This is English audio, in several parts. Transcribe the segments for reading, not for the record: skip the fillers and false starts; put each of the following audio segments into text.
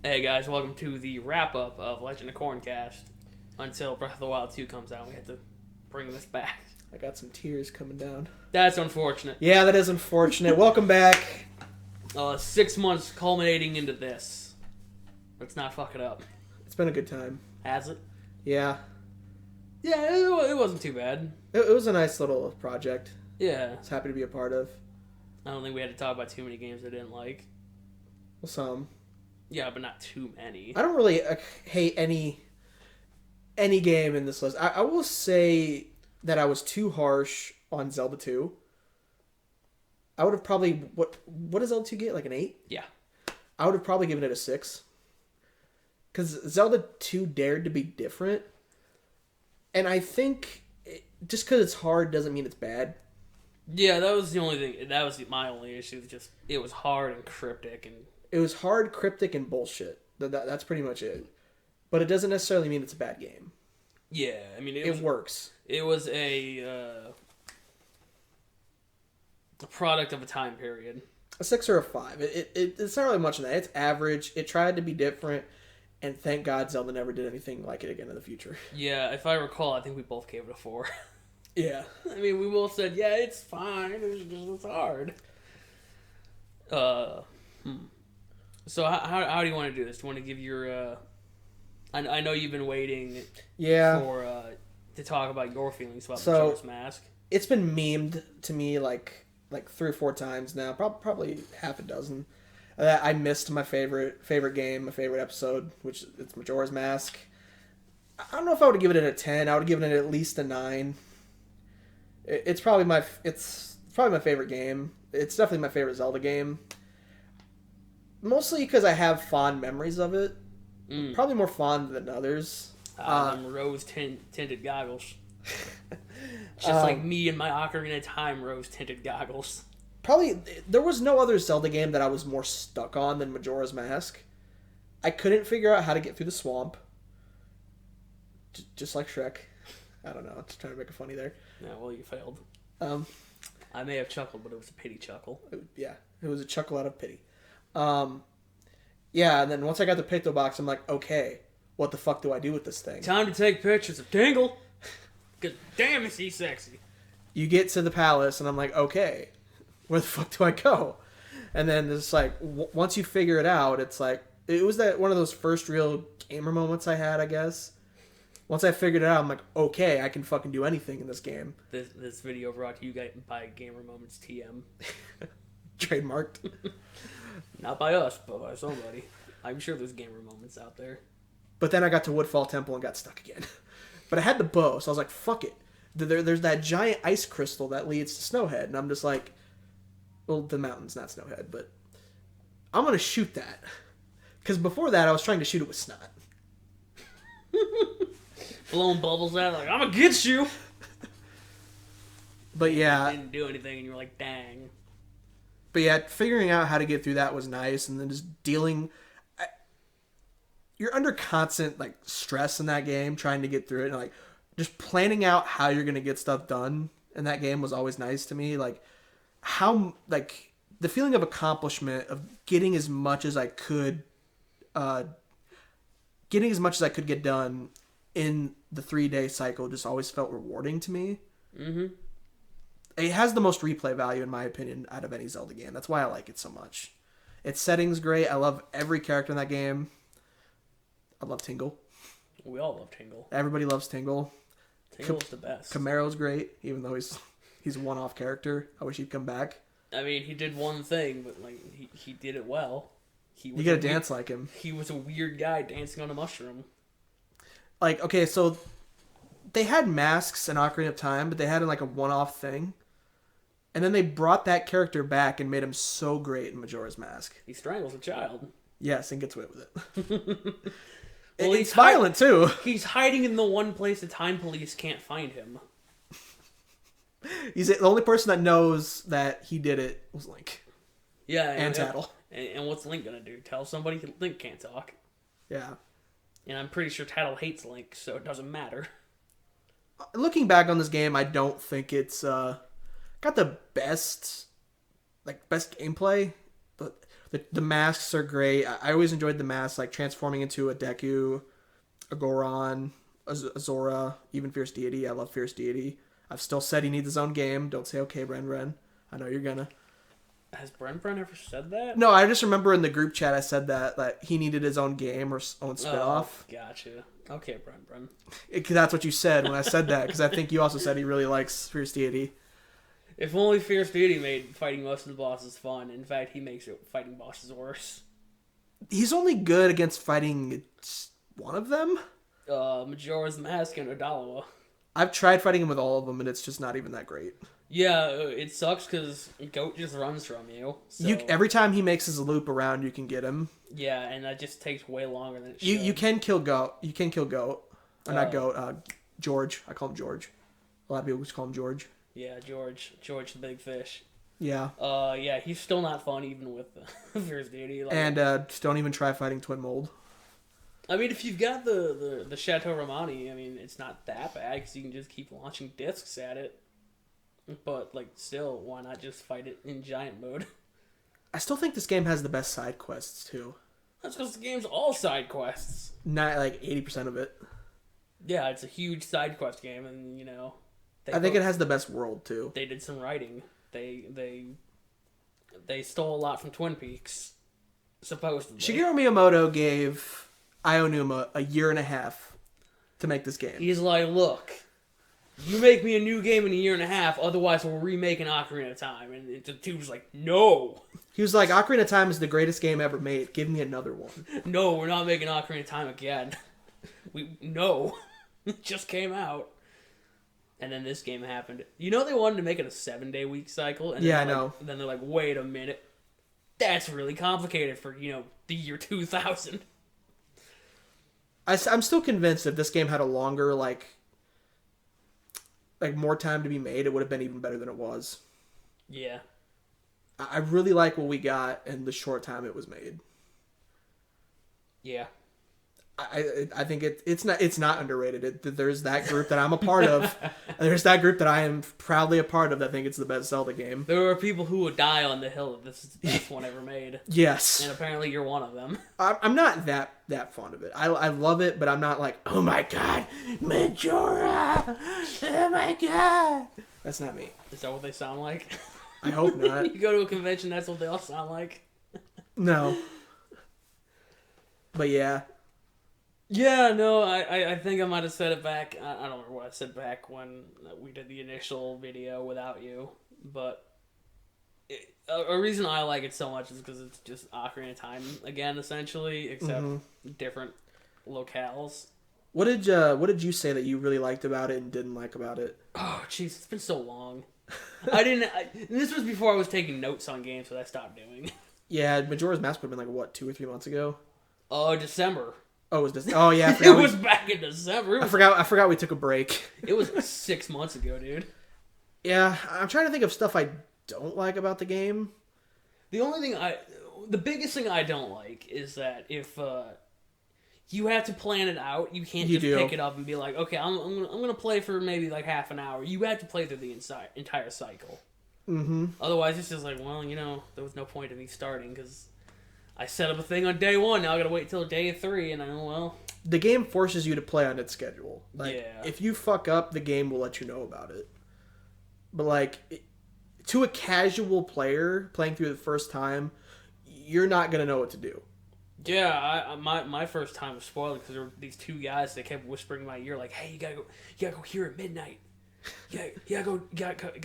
Hey guys, welcome to the wrap-up of Legend of Corncast. Until Breath of the Wild 2 comes out, we have to bring this back. I got some tears coming down. That's unfortunate. Yeah, that is unfortunate. Welcome back. 6 months culminating into this. Let's not fuck it up. It's been a good time. Has it? Yeah. Yeah, it wasn't too bad. It was a nice little project. Yeah. I was happy to be a part of. I don't think we had to talk about too many games I didn't like. Well, some. Yeah, but not too many. I don't really hate any game in this list. I will say that I was too harsh on Zelda 2. I would have probably... What does Zelda 2 get? Like an 8? Yeah. I would have probably given it a 6. Because Zelda 2 dared to be different. And I think just because it's hard doesn't mean it's bad. Yeah, that was the only thing. That was my only issue. Just it was hard and cryptic, and it was hard, cryptic, and bullshit. That's pretty much it. But it doesn't necessarily mean it's a bad game. Yeah, I mean it works. It was a product of a time period. A 6 or a 5. It's not really much of that. It's average. It tried to be different, and thank God Zelda never did anything like it again in the future. Yeah, if I recall, I think we both gave it a 4. Yeah. I mean, we both said, yeah, it's fine. It's hard. So how do you want to do this? Do you want to give your... I know you've been waiting for to talk about your feelings about Majora's Mask. It's been memed to me like 3 or 4 times now, probably half a dozen. I missed my favorite game, my favorite episode, which it's Majora's Mask. I don't know if I would give it a 10. I would have given it at least a 9. It's probably my favorite game. It's definitely my favorite Zelda game. Mostly because I have fond memories of it. Probably more fond than others. Rose tinted goggles. Just like me and my Ocarina of Time rose tinted goggles. Probably there was no other Zelda game that I was more stuck on than Majora's Mask. I couldn't figure out how to get through the swamp. Just like Shrek. I don't know. Just trying to make it funny there. Yeah, well, you failed. I may have chuckled, but it was a pity chuckle. Yeah, it was a chuckle out of pity. Yeah, and then once I got the Picto Box, I'm like, okay, what the fuck do I do with this thing? Time to take pictures of Tingle. Cause damn, is he sexy. You get to the palace, and I'm like, okay, where the fuck do I go? And then it's like, once you figure it out, it's like, it was that one of those first real gamer moments I had, I guess. Once I figured it out, I'm like, okay, I can fucking do anything in this game. This video brought to you by Gamer Moments TM. Trademarked. Not by us, but by somebody. I'm sure there's Gamer Moments out there. But then I got to Woodfall Temple and got stuck again. But I had the bow, so I was like, fuck it. There's that giant ice crystal that leads to Snowhead, and I'm just like, well, the mountain's not Snowhead, but I'm going to shoot that. Because before that, I was trying to shoot it with snot. Blowing bubbles out, like, I'm going to get you! But yeah. You didn't do anything, and you were like, dang. But yeah, figuring out how to get through that was nice, and then just dealing... You're under constant like stress in that game, trying to get through it, and like just planning out how you're gonna get stuff done in that game was always nice to me. Like how like the feeling of accomplishment of getting as much as I could, get done in the 3-day cycle just always felt rewarding to me. Mm-hmm. It has the most replay value in my opinion out of any Zelda game. That's why I like it so much. Its setting's great. I love every character in that game. I love Tingle. We all love Tingle. Everybody loves Tingle. Tingle's the best. Camaro's great, even though he's a one-off character. I wish he'd come back. I mean, he did one thing, but like he did it well. You gotta dance like him. He was a weird guy dancing on a mushroom. Like, okay, so they had masks in Ocarina of Time, but they had like a one-off thing. And then they brought that character back and made him so great in Majora's Mask. He strangles a child. Yes, and gets away with it. Well, it's violent, too. He's hiding in the one place the time police can't find him. He's the only person that knows that he did it was Link. Yeah. And Tattle. And what's Link gonna do? Tell somebody Link can't talk? Yeah. And I'm pretty sure Tattle hates Link, so it doesn't matter. Looking back on this game, I don't think it's got the best gameplay. But The masks are great. I always enjoyed the masks, like transforming into a Deku, a Goron, a Zora, even Fierce Deity. I love Fierce Deity. I've still said he needs his own game. Don't say okay, Bren. I know you're gonna. Has Bren ever said that? No, I just remember in the group chat I said that he needed his own game or own spinoff. Oh, gotcha. Okay, Bren. That's what you said when I said that, because I think you also said he really likes Fierce Deity. If only Fierce Deity made fighting most of the bosses fun. In fact, he makes fighting bosses worse. He's only good against fighting one of them? Majora's Mask and Odalawa. I've tried fighting him with all of them, and it's just not even that great. Yeah, it sucks because Goat just runs from you. So. Every time he makes his loop around, you can get him. Yeah, and that just takes way longer than it should. You can kill Goat. You can kill Goat. Or not Goat, George. I call him George. A lot of people just call him George. Yeah, George the big fish. Yeah. Yeah, he's still not fun even with Fierce Deity. And just don't even try fighting Twin Mold. I mean, if you've got the Chateau Romani, I mean, it's not that bad because you can just keep launching discs at it. But, still, why not just fight it in giant mode? I still think this game has the best side quests, too. That's because the game's all side quests. Not, 80% of it. Yeah, it's a huge side quest game, and, I think it has the best world, too. They did some writing. They stole a lot from Twin Peaks, supposedly. Shigeru Miyamoto gave Aonuma a year and a half to make this game. He's like, look, you make me a new game in a year and a half, otherwise we'll remake an Ocarina of Time. And the dude was like, no. He was like, Ocarina of Time is the greatest game ever made. Give me another one. No, we're not making Ocarina of Time again. No. It just came out. And then this game happened. They wanted to make it a 7-day week cycle. And yeah, I know. And then they're like, wait a minute. That's really complicated for, the year 2000. I'm still convinced if this game had a longer, more time to be made, it would have been even better than it was. Yeah. I really like what we got in the short time it was made. Yeah. I think it's not underrated. There's that group that I'm a part of. There's that group that I am proudly a part of that think it's the best Zelda game. There are people who would die on the hill if this is the best one ever made. Yes. And apparently you're one of them. I'm not that fond of it. I love it, but I'm not like, oh my god, Majora! Oh my god! That's not me. Is that what they sound like? I hope not. You go to a convention, that's what they all sound like? No. But yeah. Yeah, no, I think I might have said it back. I don't remember what I said back when we did the initial video without you, but a reason I like it so much is because it's just Ocarina of Time again, essentially, except different locales. What did you say that you really liked about it and didn't like about it? Oh, jeez, it's been so long. This was before I was taking notes on games, so I stopped doing. Yeah, Majora's Mask would have been 2 or 3 months ago? December. Oh, it was Oh yeah, it was back in December. I forgot we took a break. It was 6 months ago, dude. Yeah, I'm trying to think of stuff I don't like about the game. The biggest thing I don't like is that if you have to plan it out, you can't just pick it up and be like, okay, I'm gonna play for maybe half an hour. You have to play through the entire cycle. Mm-hmm. Otherwise, it's just there was no point in me starting because I set up a thing on day 1. Now I gotta wait till day 3, and the game forces you to play on its schedule. Yeah. If you fuck up, the game will let you know about it. But to a casual player playing through the first time, you're not gonna know what to do. Yeah, my first time was spoiled because there were these 2 guys that kept whispering in my ear hey, you gotta go here at midnight. You gotta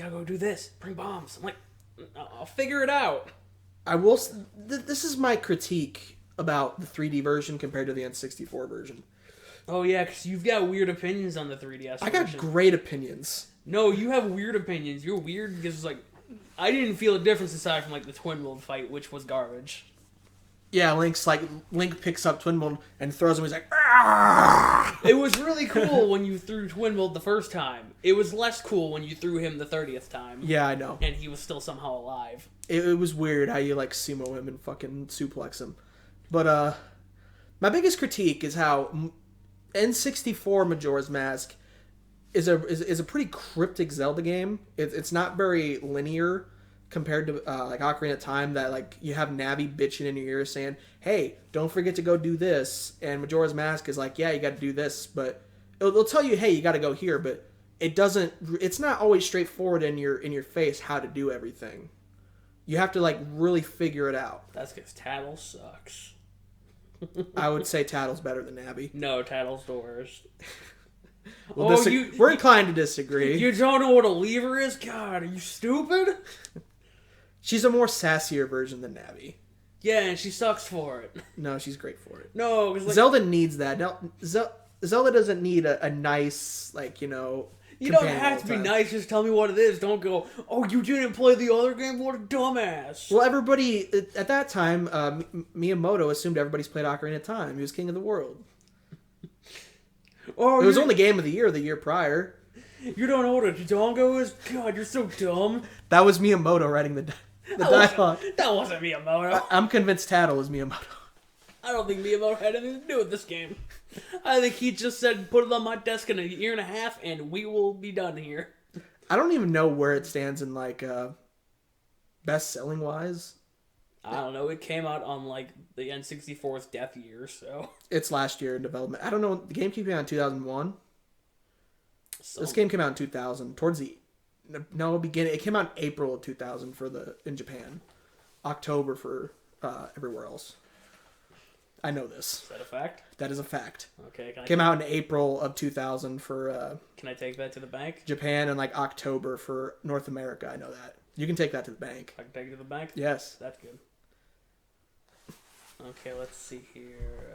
go do this. Bring bombs. I'm like, I'll figure it out. I will. This is my critique about the 3D version compared to the N64 version. Oh yeah, because you've got weird opinions on the 3DS version. I got great opinions. No, you have weird opinions. You're weird because I didn't feel a difference aside from the Twin Mold fight, which was garbage. Yeah, Link picks up Twin Mold and throws him. He's like, "Argh!" It was really cool when you threw Twin Mold the first time. It was less cool when you threw him the 30th time. Yeah, I know. And he was still somehow alive. It was weird how you sumo him and fucking suplex him. But my biggest critique is how N64 Majora's Mask is a pretty cryptic Zelda game. It's not very linear. compared to like Ocarina of Time, that like you have Navi bitching in your ear saying, "Hey, don't forget to go do this," and Majora's Mask is like, "Yeah, you got to do this," but it'll tell you, "Hey, you got to go here," but it doesn't. It's not always straightforward in your face how to do everything. You have to like really figure it out. That's because Tattle sucks. I would say Tattle's better than Navi. No, Tattle's the worst. We're inclined to disagree. You don't know what a lever is? God, are you stupid? She's a more sassier version than Navi. Yeah, and she sucks for it. No, she's great for it. No, because Zelda needs that. No, Zelda doesn't need a nice, like, you know... You don't have to be nice, just tell me what it is. Don't go, "Oh, you didn't play the other game? What a dumbass." Well, everybody... At that time, Miyamoto assumed everybody's played Ocarina of Time. He was king of the world. Oh, it was only game of the year prior. You don't know what a dongo is? God, you're so dumb. That was Miyamoto writing the dialogue. That wasn't Miyamoto. I'm convinced Tattle was Miyamoto. I don't think Miyamoto had anything to do with this game. I think he just said, "Put it on my desk in a year and a half, and we will be done here." I don't even know where it stands in, like, best-selling wise. I don't know. It came out on, like, the N64's death year, so... It's last year in development. I don't know. The game came out in 2001. This game came out in 2000. Towards the... No, beginning. It came out in April of 2000 in Japan. October for everywhere else. I know this. Is that a fact? That is a fact. Okay. Came out in April of 2000 for... Can I take that to the bank? Japan, and, like, October for North America. I know that. You can take that to the bank. I can take it to the bank? Yes. That's good. Okay, let's see here.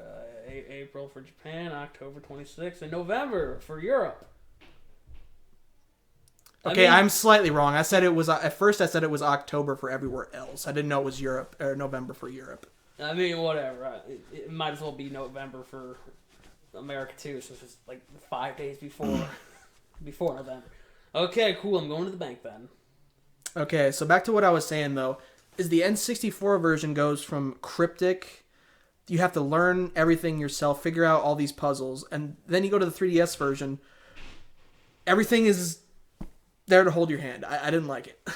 April for Japan, October 26th, and November for Europe. Okay, I'm slightly wrong. I said it was... At first, I said it was October for everywhere else. I didn't know it was Europe, or November for Europe. I mean, whatever. It might as well be November for America, too, so it's just, like, 5 days before November. Okay, cool. I'm going to the bank, then. Okay, so back to what I was saying, though, is the N64 version goes from cryptic, you have to learn everything yourself, figure out all these puzzles, and then you go to the 3DS version, everything is there to hold your hand. I didn't like it.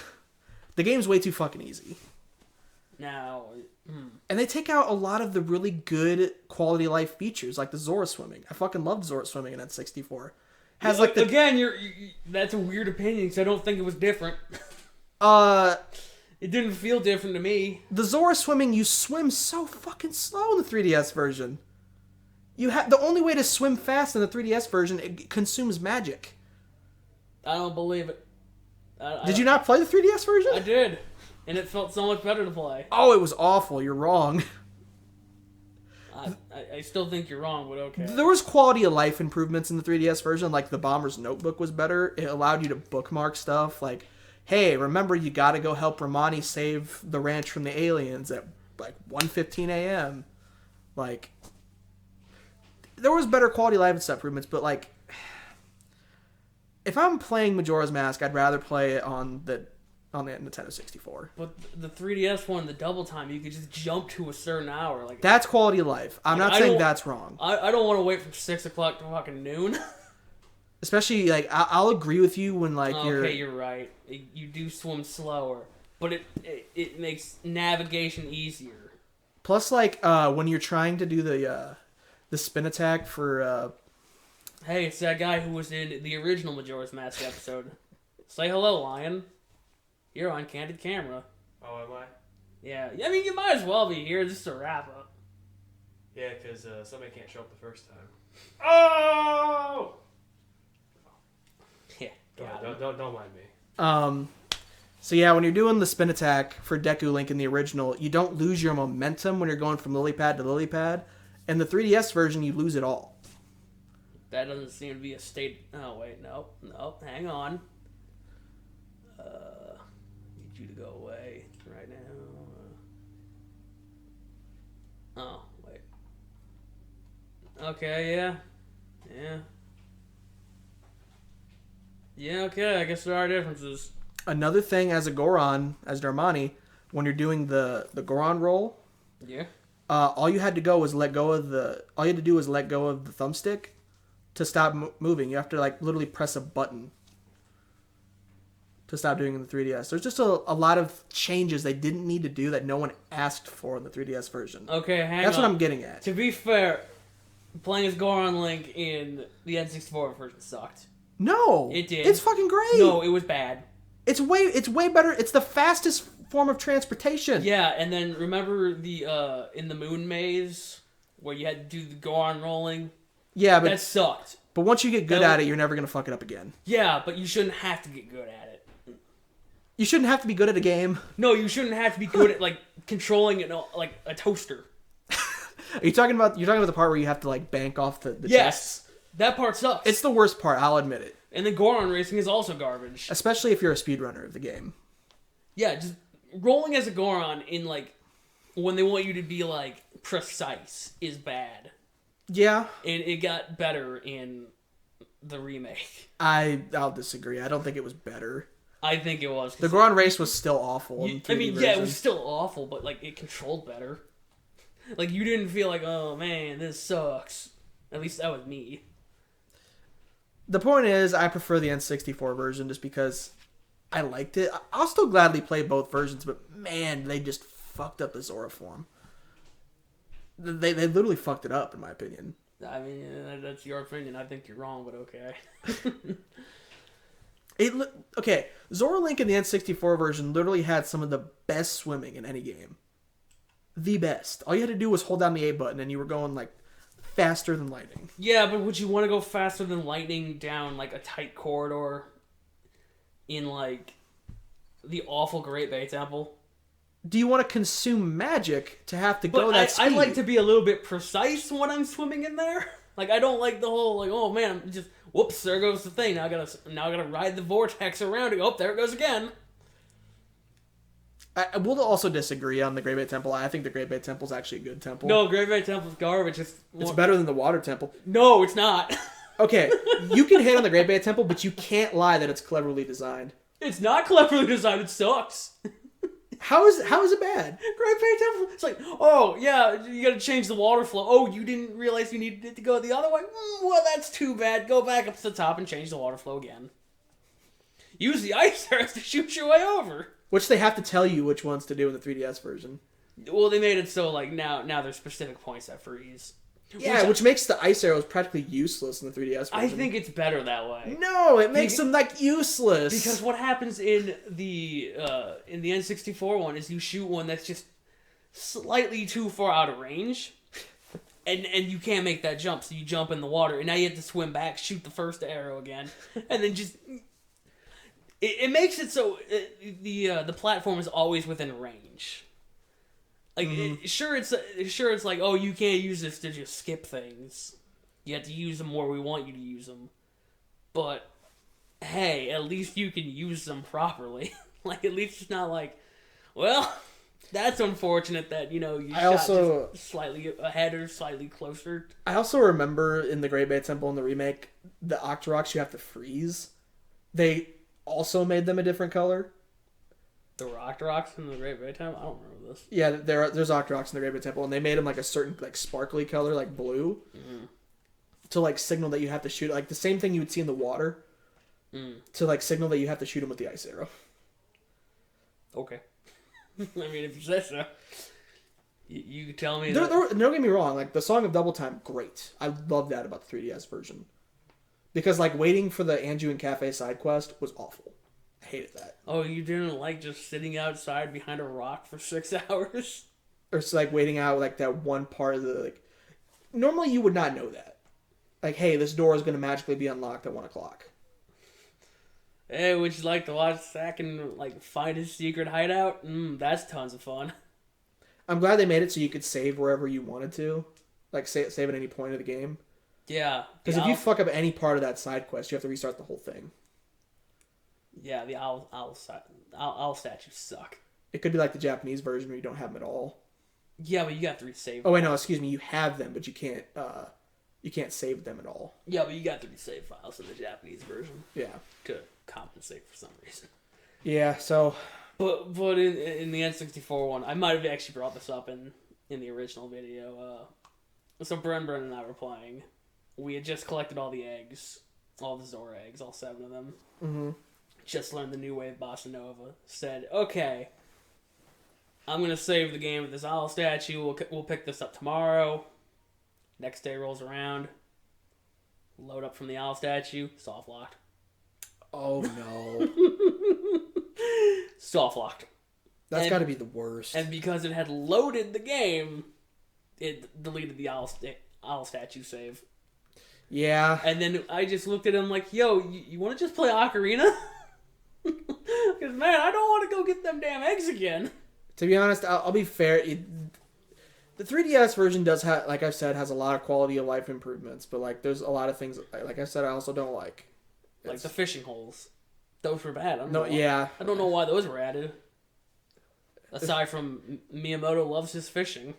The game's way too fucking easy. Now... And they take out a lot of the really good quality of life features, like the Zora swimming. I fucking loved Zora swimming in N64. Has like the... Again, that's a weird opinion, because I don't think it was different. It didn't feel different to me. The Zora swimming, you swim so fucking slow in the 3DS version. The only way to swim fast in the 3DS version, it consumes magic. I don't believe it. Did you not play the 3DS version? I did. And it felt so much better to play. Oh, it was awful. You're wrong. I still think you're wrong, but okay. There was quality of life improvements in the 3DS version. Like, the Bomber's Notebook was better. It allowed you to bookmark stuff. Like, hey, remember you gotta go help Romani save the ranch from the aliens at, like, 1:15 a.m. Like, there was better quality of life improvements, but, like, if I'm playing Majora's Mask, I'd rather play it on the Nintendo 64. But the 3DS one, the double time, you could just jump to a certain hour. Like, that's quality of life. I'm not saying that's wrong. I don't want to wait from 6 o'clock to fucking noon. Especially, like, I'll agree with you when, like, Okay, you're right. You do swim slower. But it makes navigation easier. Plus, like, when you're trying to do the spin attack for... Hey, it's that guy who was in the original Majora's Mask episode. Say hello, Lion. You're on candid camera. Oh, am I? Yeah. I mean, you might as well be here. Just a wrap up. Yeah, because somebody can't show up the first time. Oh! Yeah. Don't mind me. So yeah, when you're doing the spin attack for Deku Link in the original, you don't lose your momentum when you're going from lily pad to lily pad. In the 3DS version, you lose it all. That doesn't seem to be a state... Oh, wait. No. Hang on. Need you to go away right now. Oh, wait. Okay, yeah. Yeah, okay, I guess there are differences. Another thing as a Goron, as Darmani, when you're doing the Goron roll, yeah, all you had to do was let go of the thumbstick to stop moving. You have to, like, literally press a button. to stop doing in the 3DS. There's just a lot of changes they didn't need to do that no one asked for in the 3DS version. Okay, hang on. That's what I'm getting at. To be fair, playing as Goron Link in the N64 version sucked. No, it did. It's fucking great. No, it was bad. It's way better. It's the fastest form of transportation. Yeah, and then remember the in the Moon Maze where you had to do the Goron rolling? Yeah, but that sucked. But once you get good at it, you're never gonna fuck it up again. Yeah, but you shouldn't have to get good at it. You shouldn't have to be good at a game. No, you shouldn't have to be good at like controlling it like a toaster. Are you talking about the part where you have to like bank off the chests? That part sucks. It's the worst part, I'll admit it. And then Goron racing is also garbage. Especially if you're a speedrunner of the game. Yeah, just rolling as a Goron in like when they want you to be like precise is bad. Yeah. And it got better in the remake. I'll disagree. I don't think it was better. I think it was. The Goron race was still awful. I mean, yeah, it was still awful, but like it controlled better. Like you didn't feel like, oh man, this sucks. At least that was me. The point is, I prefer the N64 version just because I liked it. I'll still gladly play both versions, but man, they just fucked up the Zora form. They literally fucked it up, in my opinion. I mean, that's your opinion. I think you're wrong, but okay. Okay, Zora Link in the N64 version literally had some of the best swimming in any game. The best. All you had to do was hold down the A button and you were going like faster than lightning. Yeah, but would you want to go faster than lightning down like a tight corridor in like the awful Great Bay Temple? Do you want to consume magic to have to go that speed? I like to be a little bit precise when I'm swimming in there. Like I don't like the whole like, oh man, I'm just whoops, there goes the thing. Now I gotta ride the vortex around it. Oh, there it goes again. I will also disagree on the Great Bay Temple. I think the Great Bay Temple is actually a good temple. No, Great Bay Temple's garbage. It's better than the Water Temple. No, it's not. Okay, you can hate on the Great Bay Temple, but you can't lie that it's cleverly designed. It's not cleverly designed. It sucks. How is it bad? Great Bay Temple. It's like, oh yeah, you got to change the water flow. Oh, you didn't realize you needed it to go the other way. Well, that's too bad. Go back up to the top and change the water flow again. Use the ice arrows to shoot your way over. Which they have to tell you which ones to do in the 3DS version. Well, they made it so like now there's specific points that freeze. Yeah, which makes the ice arrows practically useless in the 3DS version. I think it's better that way. No, it makes them like useless. Because what happens in the N64 one is you shoot one that's just slightly too far out of range, and you can't make that jump, so you jump in the water, and now you have to swim back, shoot the first arrow again, and then just it makes it so the platform is always within range. Like sure it's like, oh, you can't use this to just skip things. You have to use them where we want you to use them. But hey, at least you can use them properly. Like at least it's not like, well, that's unfortunate that you shot just slightly ahead or slightly closer. I also remember in the Great Bay Temple in the remake, the Octoroks you have to freeze. They also made them a different color. The Octoroks in the Great Bay Temple? I don't remember this. Yeah, there's Octoroks in the Great Bay Temple, and they made them like a certain like sparkly color, like blue, to like signal that you have to shoot, like the same thing you would see in the water, to like signal that you have to shoot them with the ice arrow. Okay. I mean, if you say so. You tell me Don't get me wrong, like the Song of Double Time, great. I love that about the 3DS version. Because like waiting for the Anju and Cafe side quest was awful. I hated that. Oh, you didn't like just sitting outside behind a rock for 6 hours? Or it's like waiting out like that one part of the like. Normally you would not know that. Like, hey, this door is going to magically be unlocked at 1 o'clock. Hey, would you like to watch Zack and like find his secret hideout? That's tons of fun. I'm glad they made it so you could save wherever you wanted to, like save at any point of the game. Yeah, because if you fuck up any part of that side quest, you have to restart the whole thing. Yeah, the owl statues suck. It could be like the Japanese version where you don't have them at all. Yeah, but you got to resave. Oh wait, no, excuse me. You have them, but you can't save them at all. Yeah, but you got the resave files in the Japanese version. Yeah, to compensate for some reason. Yeah, so. But in the N64 one, I might have actually brought this up in the original video. So Bren and I were playing. We had just collected all the eggs, all the Zora eggs, all 7 of them. just learned the new wave bossa nova, said, okay, I'm going to save the game with this owl statue. We'll pick this up tomorrow. Next day rolls around. Load up from the owl statue. Soft locked. Oh no. Soft locked. That's got to be the worst. And because it had loaded the game, it deleted the owl statue save. Yeah. And then I just looked at him like, yo, you want to just play Ocarina? Because, man, I don't want to go get them damn eggs again. To be honest, I'll be fair. The 3DS version does have, like I've said, has a lot of quality of life improvements. But, like, there's a lot of things, like I said, I also don't like. Like the fishing holes. Those were bad. I don't know why those were added. Aside from Miyamoto loves his fishing.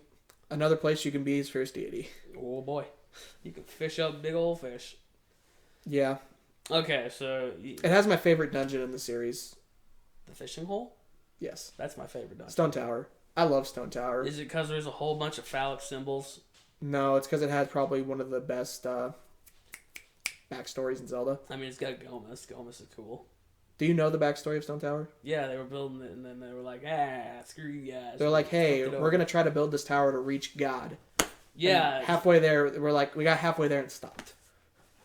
Another place you can be is Fierce Deity. Oh, boy. You can fish up big old fish. Yeah. Okay, so... It has my favorite dungeon in the series. The fishing hole? Yes. That's my favorite dungeon. Stone Tower. I love Stone Tower. Is it because there's a whole bunch of phallic symbols? No, it's because it has probably one of the best backstories in Zelda. I mean, it's got Gomez. Gomez is cool. Do you know the backstory of Stone Tower? Yeah, they were building it, and then they were like, screw you guys. They're like, hey, we're going to try to build this tower to reach God. Yeah. And halfway there, we're like, we got halfway there and stopped.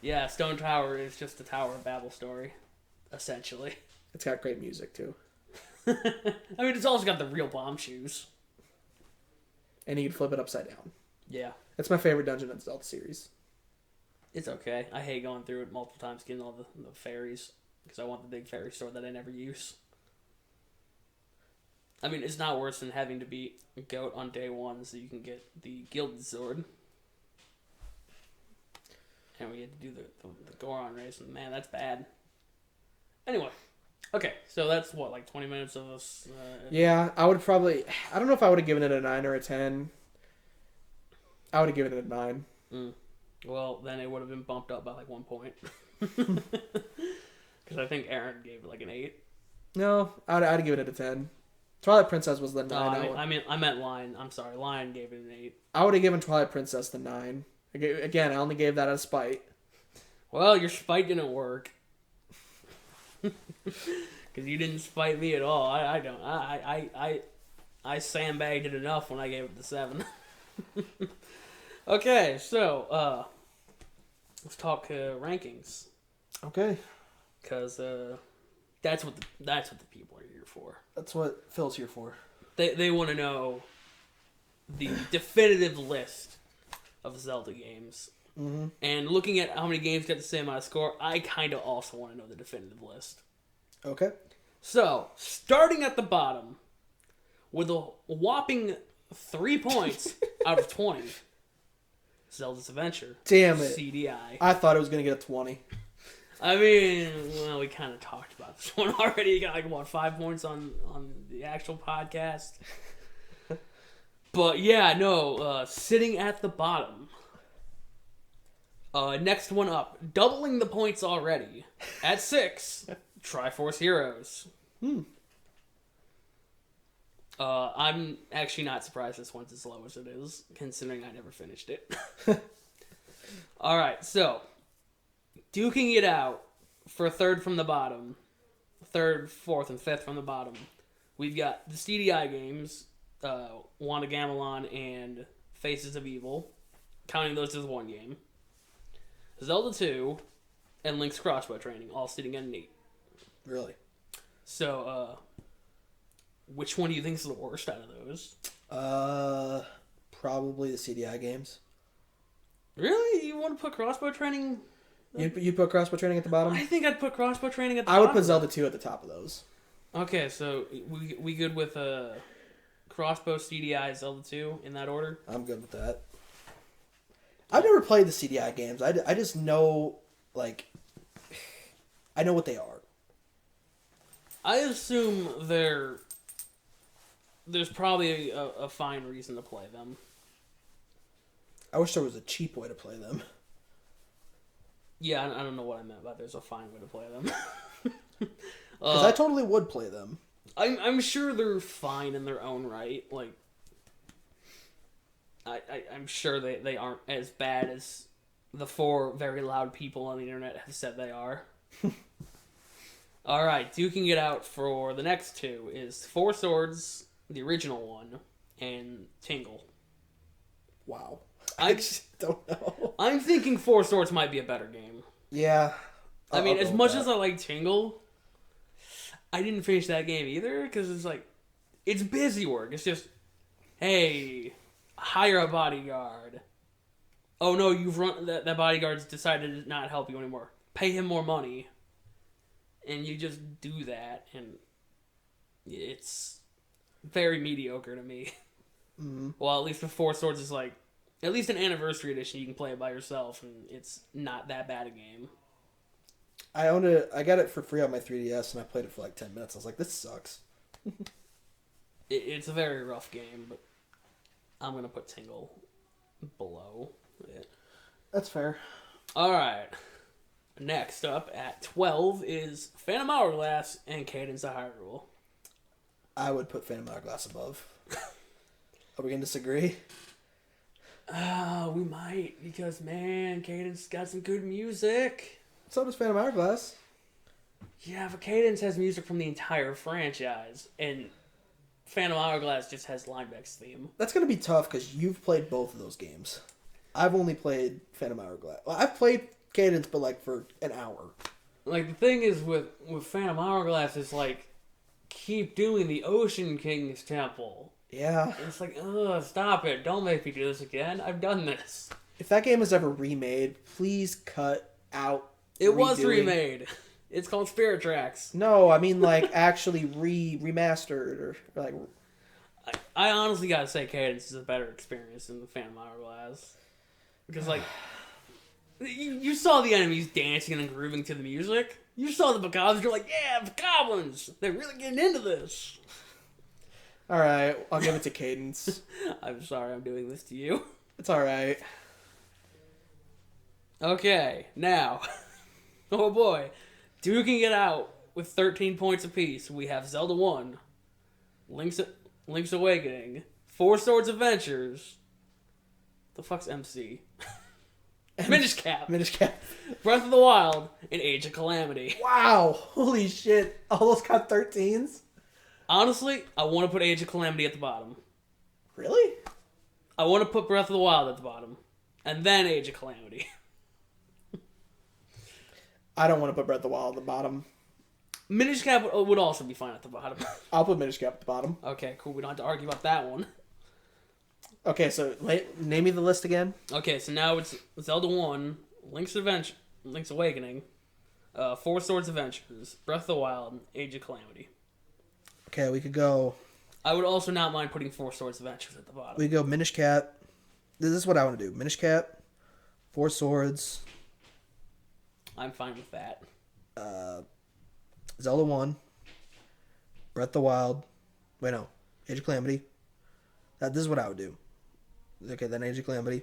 Yeah, Stone Tower is just a Tower of Babel story, essentially. It's got great music, too. I mean, it's also got the real bomb shoes. And you can flip it upside down. Yeah. It's my favorite dungeon in the Zelda series. It's okay. I hate going through it multiple times, getting all the fairies, because I want the big fairy sword that I never use. I mean, it's not worse than having to beat Goat on day one so you can get the Gilded Sword. And we had to do the Goron race, and man, that's bad. Anyway. Okay, so that's what, like 20 minutes of us? Yeah, I would probably... I don't know if I would have given it a 9 or a 10. I would have given it a 9. Well, then it would have been bumped up by like 1 point. Because I think Aaron gave it like an 8. No, I'd have given it a 10. Twilight Princess was the 9. I meant Lion. I'm sorry, Lion gave it an 8. I would have given Twilight Princess the 9. Again, I only gave that out of spite. Well, your spite didn't work. Because you didn't spite me at all. I sandbagged it enough when I gave it the 7. Okay, so let's talk rankings. Okay. Because that's what the people are here for. That's what Phil's here for. They want to know the definitive list of Zelda games. Mm-hmm. And looking at how many games got the same amount of score, I kind of also want to know the definitive list. Okay. So, starting at the bottom, with a whopping 3 points out of 20, Zelda's Adventure. Damn it. CDI. I thought it was going to get a 20. I mean, well, we kind of talked about this one already. You got like, what, 5 points on the actual podcast? But yeah, no, sitting at the bottom. Next one up, doubling the points already. At 6, Triforce Heroes. I'm actually not surprised this one's as low as it is, considering I never finished it. Alright, so, duking it out for third from the bottom, third, fourth, and fifth from the bottom, we've got the CDI games, Wand of Gamelon and Faces of Evil, counting those as one game. Zelda 2, and Link's Crossbow Training, all sitting at an 8. Really? So, which one do you think is the worst out of those? Probably the CDI games. Really? You want to put Crossbow Training? You put Crossbow Training at the bottom? I think I'd put Crossbow Training at the I bottom. would put Zelda 2 at the top of those. Okay, so we good with Crossbow, CDI, Zelda 2 in that order? I'm good with that. I've never played the CDI games. I just know, like, I know what they are. I assume there's probably a fine reason to play them. I wish there was a cheap way to play them. Yeah, I don't know what I meant by there's a fine way to play them. Because I totally would play them. I'm sure they're fine in their own right. Like, I'm sure they aren't as bad as the 4 very loud people on the internet have said they are. All right, duking it out for the next two is Four Swords, the original one, and Tingle. Wow. I just don't know. I'm thinking Four Swords might be a better game. Yeah. I mean, I'll as go much with as that. I like Tingle, I didn't finish that game either because it's like, it's busy work. It's just, hey, hire a bodyguard. Oh no, you've run that bodyguard's decided to not help you anymore. Pay him more money, and you just do that, and it's very mediocre to me. Mm-hmm. Well, at least the Four Swords is like, at least an anniversary edition, you can play it by yourself, and it's not that bad a game. I owned it. I got it for free on my 3DS, and I played it for like 10 minutes. I was like, this sucks. It's a very rough game, but I'm gonna put Tingle below it. That's fair. All right. Next up at 12 is Phantom Hourglass and Cadence of Hyrule. I would put Phantom Hourglass above. Are we going to disagree? We might, because man, Cadence got some good music. So does Phantom Hourglass. Yeah, but Cadence has music from the entire franchise, and Phantom Hourglass just has Linebeck's theme. That's going to be tough because you've played both of those games. I've only played Phantom Hourglass. Well, I've played Cadence, but like for an hour. Like, the thing is with Phantom Hourglass is like, keep doing the Ocean King's Temple. Yeah. And it's like, ugh, stop it. Don't make me do this again. I've done this. If that game is ever remade, please cut out It was redoing. remade. It's called Spirit Tracks. No, I mean like actually remastered or like. I honestly gotta say Cadence is a better experience than the Phantom Hourglass. Because, like, you saw the enemies dancing and grooving to the music. You saw the Bokoblins, you're like, yeah, Bokoblins! They're really getting into this. All right, I'll give it to Cadence. I'm sorry I'm doing this to you. It's all right. Okay, now, oh boy, duking it out with 13 points apiece. We have Zelda 1, Link's Awakening, Four Swords Adventures. The fuck's MC? Minish Cap, Minish Cap. Breath of the Wild, and Age of Calamity. Wow, holy shit! All those got 13s. Honestly, I want to put Age of Calamity at the bottom. Really? I want to put Breath of the Wild at the bottom, and then Age of Calamity. I don't want to put Breath of the Wild at the bottom. Minish Cap would also be fine at the bottom. I'll put Minish Cap at the bottom. Okay, cool. We don't have to argue about that one. Okay, so name me the list again. Okay, so now it's Zelda 1, Link's Awakening, Four Swords Adventures, Breath of the Wild, and Age of Calamity. Okay, we could go. I would also not mind putting Four Swords Adventures at the bottom. We go Minish Cap. This is what I want to do. Minish Cap, Four Swords, I'm fine with that. Zelda 1, Breath of the Wild. Wait, no. Age of Calamity. This is what I would do. Okay, then Age of Calamity.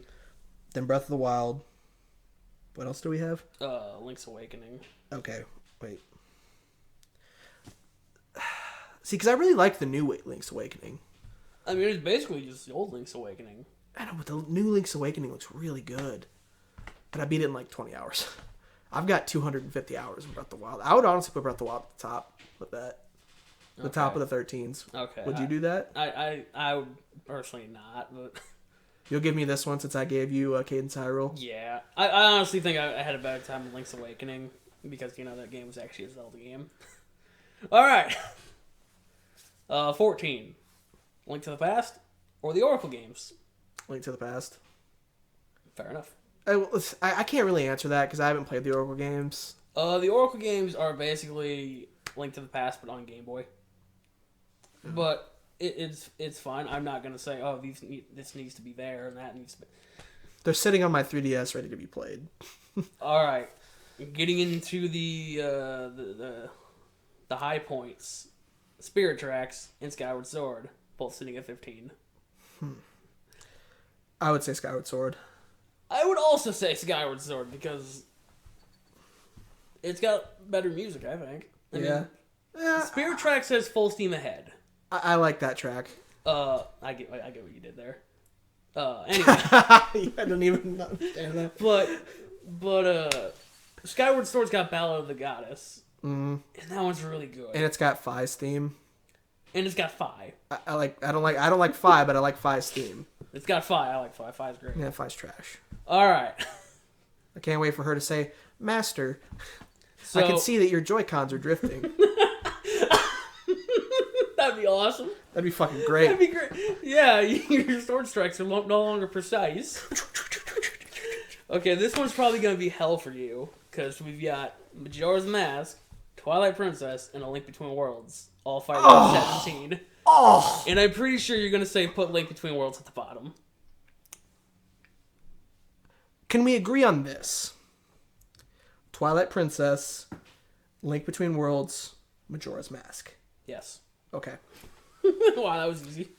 Then Breath of the Wild. What else do we have? Link's Awakening. Okay, wait. See, because I really like the new Link's Awakening. I mean, it's basically just the old Link's Awakening. I know, but the new Link's Awakening looks really good. But I beat it in like 20 hours. I've got 250 hours in Breath of the Wild. I would honestly put Breath of the Wild at the top with that. The top of the 13s. Okay. Would you do that? I would personally not, but... You'll give me this one since I gave you Cadence Hyrule? Yeah. I honestly think I had a better time with Link's Awakening because, you know, that game was actually a Zelda game. Alright. 14. Link to the Past or the Oracle games? Link to the Past. Fair enough. I can't really answer that because I haven't played the Oracle games. The Oracle games are basically Link to the Past but on Game Boy. But it's fine. I'm not gonna say, oh, this needs to be there and that needs to be. They're sitting on my 3DS ready to be played. All right, getting into the high points, Spirit Tracks and Skyward Sword, both sitting at 15. I would say Skyward Sword. I would also say Skyward Sword because it's got better music. I think. I mean, Spirit Tracks says full steam ahead. I like that track. I get what you did there. Anyway. I don't even understand that. But Skyward Sword's got Ballad of the Goddess, Mm. And that one's really good. And it's got Fi's theme. And it's got Fi. I don't like Fi, but I like Fi's theme. It's got Fi. I like Fi. Fi's great. Yeah, Fi's trash. All right. I can't wait for her to say, Master, So, I can see that your Joy-Cons are drifting. That'd be awesome. That'd be fucking great. That'd be great. Yeah, your sword strikes are no longer precise. Okay, this one's probably going to be hell for you, because we've got Majora's Mask, Twilight Princess, and A Link Between Worlds, all fighting at 17. Oh! And I'm pretty sure you're going to say put Link Between Worlds at the bottom. Can we agree on this? Twilight Princess, Link Between Worlds, Majora's Mask. Yes. Okay. Wow, that was easy.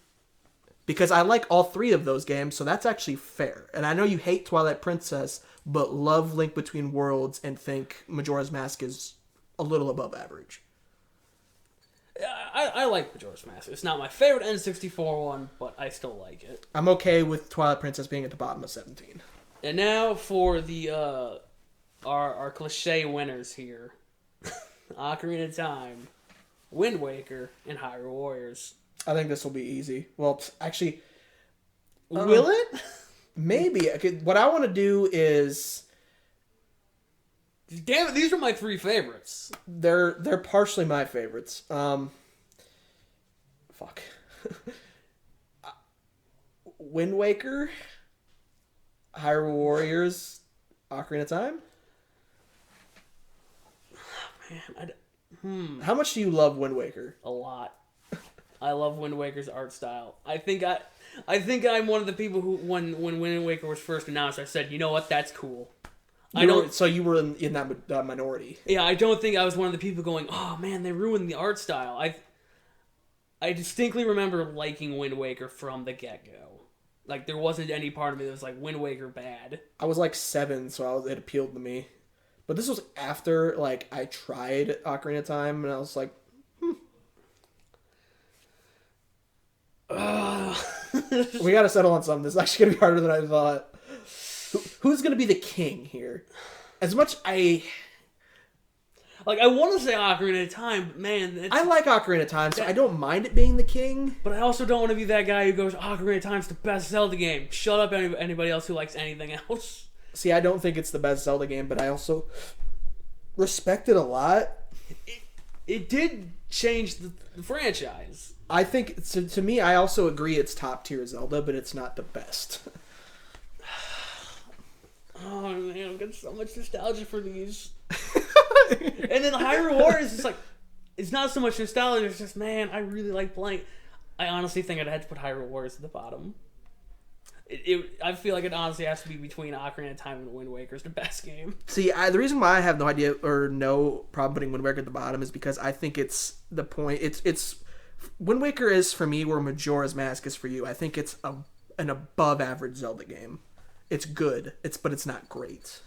Because I like all three of those games, so that's actually fair. And I know you hate Twilight Princess, but love Link Between Worlds and think Majora's Mask is a little above average. I like Majora's Mask. It's not my favorite N64 one, but I still like it. I'm okay with Twilight Princess being at the bottom of 17. And now for the our cliche winners here. Ocarina of Time, Wind Waker, and Hyrule Warriors. I think this will be easy. Well, actually, Will it? maybe. What I want to do is Damn it, these are my three favorites. they're partially my favorites. Fuck. Wind Waker, Hyrule Warriors, Ocarina of Time. Man, How much do you love Wind Waker? a lot. I love Wind Waker's art style. I think I'm one of the people who, when Wind Waker was first announced, I said, you know what, that's cool. So you were in that minority. Yeah, I don't think I was one of the people going, oh man, they ruined the art style. I distinctly remember liking Wind Waker from the get-go. Like, there wasn't any part of me that was like, Wind Waker bad. I was like 7, so it appealed to me. But this was after like I tried Ocarina of Time, and I was like, we gotta settle on something. This is actually gonna be harder than I thought. Who's gonna be the king here? As much I want to say Ocarina of Time, but man, I like Ocarina of Time, so I don't mind it being the king. but I also don't want to be that guy who goes, Ocarina of Time's the best Zelda game. Shut up, anybody else who likes anything else. See, I don't think it's the best Zelda game, but I also respect it a lot. It did change the franchise. I think, to me, I also agree it's top tier Zelda, but it's not the best. Oh man, I've got so much nostalgia for these. And then Hyrule Warriors is like, it's not so much nostalgia, it's just, man, I really like playing. I honestly think I'd have to put Hyrule Warriors at the bottom. I feel like it honestly has to be between Ocarina of Time and Wind Waker's the best game. See, the reason why I have no idea or no problem putting Wind Waker at the bottom is because I think it's the point. It's Wind Waker is for me where Majora's Mask is for you. I think it's an above average Zelda game. It's good. But it's not great.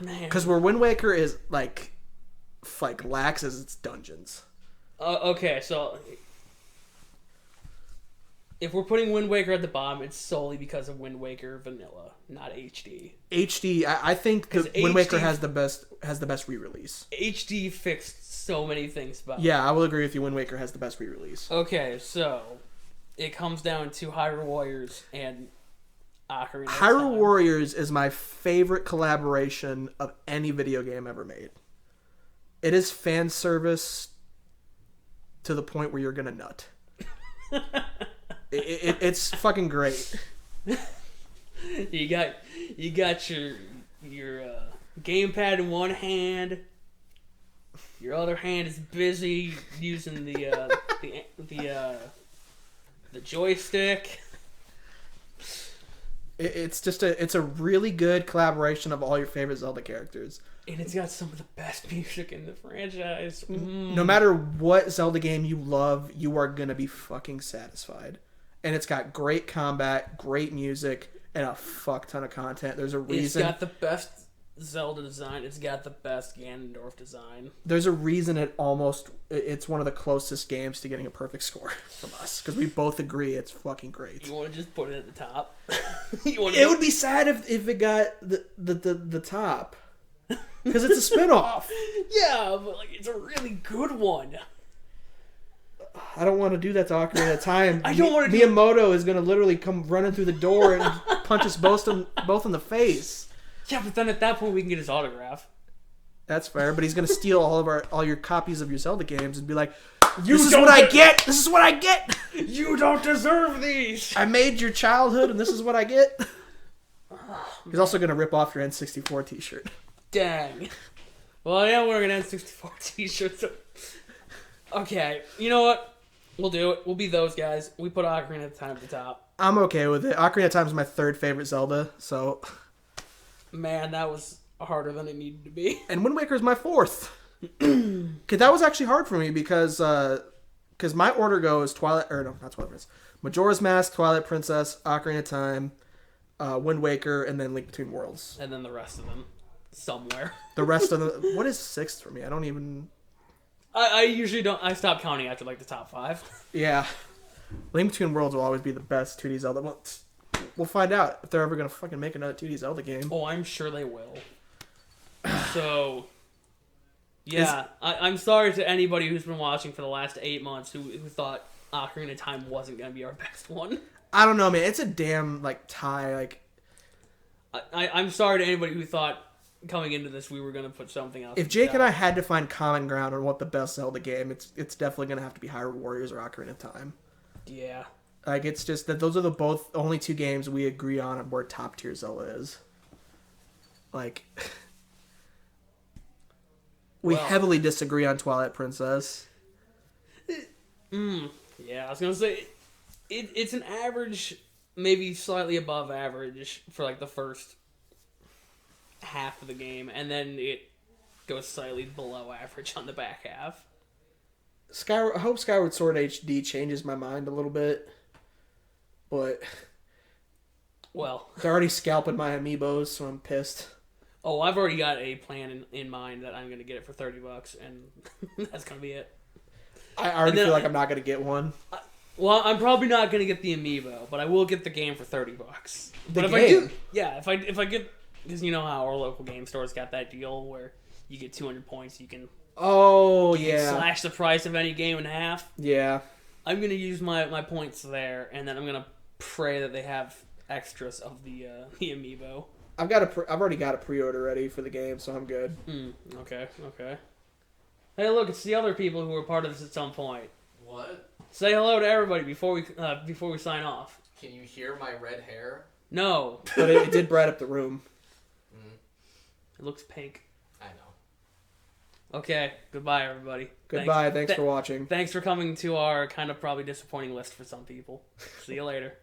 Man, Because where Wind Waker is like lax as its dungeons. okay, so if we're putting Wind Waker at the bottom, it's solely because of Wind Waker Vanilla, not HD. HD, I think that Wind Waker has the best re-release. HD fixed so many things about it. Yeah, I will agree with you. Wind Waker has the best re-release. Okay, so it comes down to Hyrule Warriors and Ocarina of Hyrule Time. Warriors is my favorite collaboration of any video game ever made. It is fan service to the point where you're gonna nut. It's fucking great. You got your gamepad in one hand. Your other hand is busy using the joystick. It's a really good collaboration of all your favorite Zelda characters. And it's got some of the best music in the franchise. No matter what Zelda game you love, you are gonna be fucking satisfied. And it's got great combat, great music, and a fuck ton of content. There's a reason. It's got the best Zelda design. It's got the best Ganondorf design. There's a reason it's one of the closest games to getting a perfect score from us, because we both agree it's fucking great. You want to just put it at the top? It would be sad if it got the top. Because it's a spinoff. Yeah, but like it's a really good one. I don't want to do that to Ocarina of Time. I don't want to. Miyamoto is going to literally come running through the door and punch us both in the face. Yeah, but then at that point we can get his autograph. That's fair, but he's going to steal all your copies of your Zelda games and be like, "This is what I get. This is what I get. You don't deserve these. I made your childhood, and this is what I get." He's also going to rip off your N64 T-shirt. Dang. Well, yeah, we're gonna have 64 T-shirts. So. Okay, you know what? We'll do it. We'll be those guys. We put Ocarina of Time at the top. I'm okay with it. Ocarina of Time is my third favorite Zelda, so... Man, that was harder than it needed to be. And Wind Waker is my fourth. Okay, that was actually hard for me because my order goes not Twilight Princess. Majora's Mask, Twilight Princess, Ocarina of Time, Wind Waker, and then Link Between Worlds. And then the rest of them. Somewhere. The rest of them... What is sixth for me? I don't even... I usually don't... I stop counting after, like, the top 5. Yeah. Link Between Worlds will always be the best 2D Zelda. We'll find out if they're ever going to fucking make another 2D Zelda game. Oh, I'm sure they will. So... Yeah. I'm sorry to anybody who's been watching for the last 8 months who thought Ocarina of Time wasn't going to be our best one. I don't know, man. It's a damn, tie, I'm sorry to anybody who thought... Coming into this, we were going to put something else. If Jake and I had to find common ground on what the best Zelda game, it's definitely going to have to be Hyrule Warriors or Ocarina of Time. Yeah. It's just that those are the only two games we agree on where top tier Zelda is. We heavily disagree on Twilight Princess. Yeah, I was going to say, it's an average, maybe slightly above average for the first half of the game, and then it goes slightly below average on the back half. I hope Skyward Sword HD changes my mind a little bit, but they're already scalping my amiibos, so I'm pissed. Oh, I've already got a plan in mind that I'm going to get it for $30, and that's going to be it. I already feel like I'm not going to get one. Well, I'm probably not going to get the amiibo, but I will get the game for $30. But if I get, because you know how our local game stores got that deal where you get 200 points, you can slash the price of any game in half. Yeah. I'm going to use my points there, and then I'm going to pray that they have extras of the amiibo. I've already got a pre-order ready for the game, so I'm good. Okay. Hey, look, it's the other people who were part of this at some point. What? Say hello to everybody before we sign off. Can you hear my red hair? No. But it did bright up the room. It looks pink. I know. Okay, goodbye, everybody. Goodbye, thanks for watching. Thanks for coming to our kind of probably disappointing list for some people. See you later.